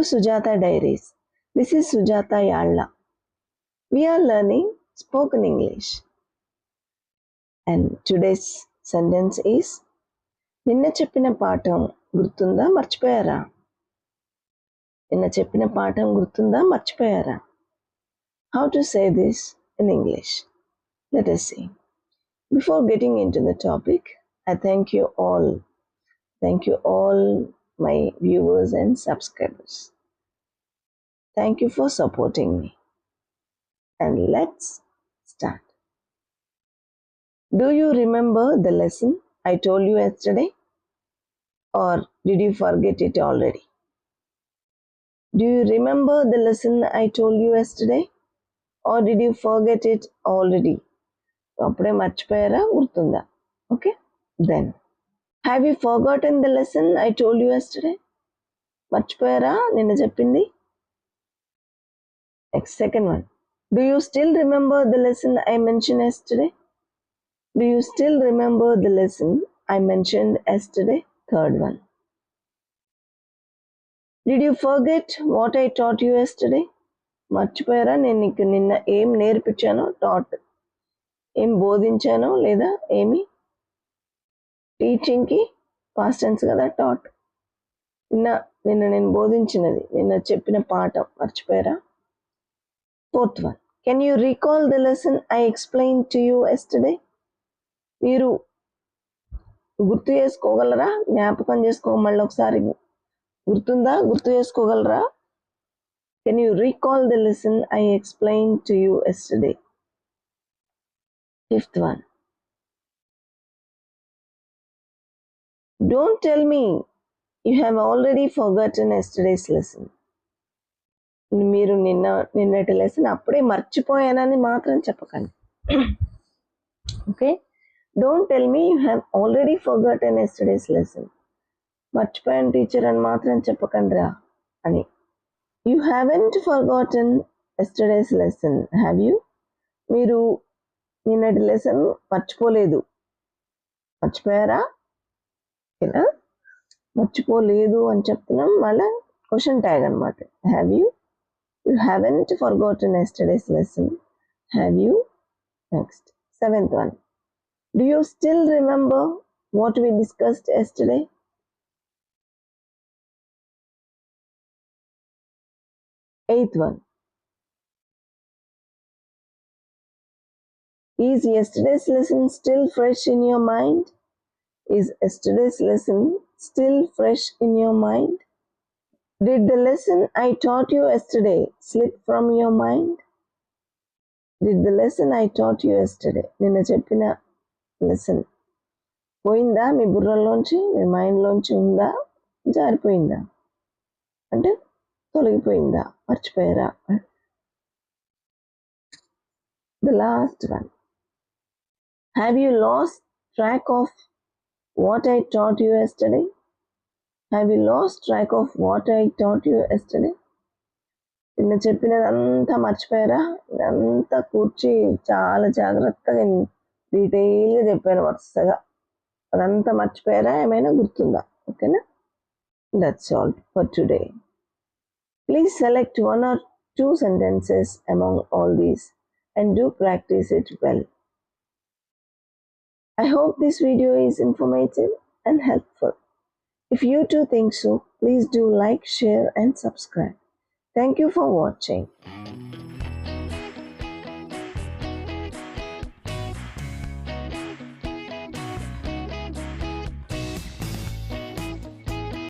to Sujata Diaries. This is Sujata Yalla. We are learning spoken English. And today's sentence is నిన్న చెప్పిన పాఠం గుర్తుందా మర్చిపోయారా? నిన్న చెప్పిన పాఠం గుర్తుందా మర్చిపోయారా? How to say this in English? Let us see. Before getting into the topic, I thank you all. Thank you all my viewers and subscribers. Thank you for supporting me. And let's start. Do you remember the lesson I told you yesterday? Or did you forget it already? Do you remember the lesson I told you yesterday? Or did you forget it already? అప్పుడే మర్చిపోయారా గుర్తుందా? Okay? Then, have you forgotten the lesson I told you yesterday? మర్చిపోయారా నిన్న చెప్పింది? Next, second one. Do you still remember the lesson I mentioned yesterday? Do you still remember the lesson I mentioned yesterday? Third one. Did you forget what I taught you yesterday? మర్చిపోయారా నేను నీకు నిన్న ఏం నేర్పించానో? Taught ఏం బోధించానో లేదా ఏమి? టీచింగ్కి past tense కదా taught. నిన్న నేను బోధించినది, నిన్న చెప్పిన పాఠం మర్చిపోయారా? Fourth one. Can you recall the lesson I explained to you yesterday? మీరు గుర్తు చేసుకోగలరా? జ్ఞాపకం మళ్ళీ ఒకసారి గుర్తుందా? గుర్తు చేసుకోగలరా? Can you recall the lesson I explained to you yesterday? Fifth one. Don't tell me you have already forgotten yesterday's lesson. మీరు నిన్నటి lesson అప్పుడే మర్చిపోయానని మాత్రం చెప్పకండి. Okay? Don't tell me you have already forgotten yesterday's lesson. మర్చిపోయాను teacher అని మాత్రం చెప్పకండి రా అని. You haven't forgotten yesterday's lesson have you? మీరు నిన్నటి లెసన్ మర్చిపోలేదు. మర్చిపోయారా? ఓకేనా? మర్చిపోలేదు అని చెప్తున్నాం, మళ్ళీ క్వశ్చన్ ట్యాగ్ అనమాట. Have you? You haven't forgotten yesterday's lesson, have you? Next, seventh one. Do you still remember what we discussed yesterday? Eighth one. Is yesterday's lesson still fresh in your mind? Is yesterday's lesson still fresh in your mind? Did the lesson I taught you yesterday slip from your mind? Did the lesson I taught you yesterday, నిన్న చెప్పిన lesson పోయిందా మీ బుర్రలోంచి, మీ మైండ్లోంచి ఉందా, జారిపోయిందా అంటే తొలగిపోయిందా, మర్చిపోయారా? The last one. Have you lost track of what I taught you yesterday? Have you lost track of what I taught you yesterday? నిన్న చెప్పినదంతా మర్చిపోయారా? ఇదంతా కూర్చి చాలా జాగ్రత్తగా డీటెయిల్గా చెప్పాను వరుసగా. అదంతా మర్చిపోయారా? ఏమైనా గుర్తుందా? ఓకేనా? That's all for today. Please select 1 or 2 sentences among all these and do practice it well. I hope this video is informative and helpful. If you too think so, please do like, share and subscribe. Thank you for watching.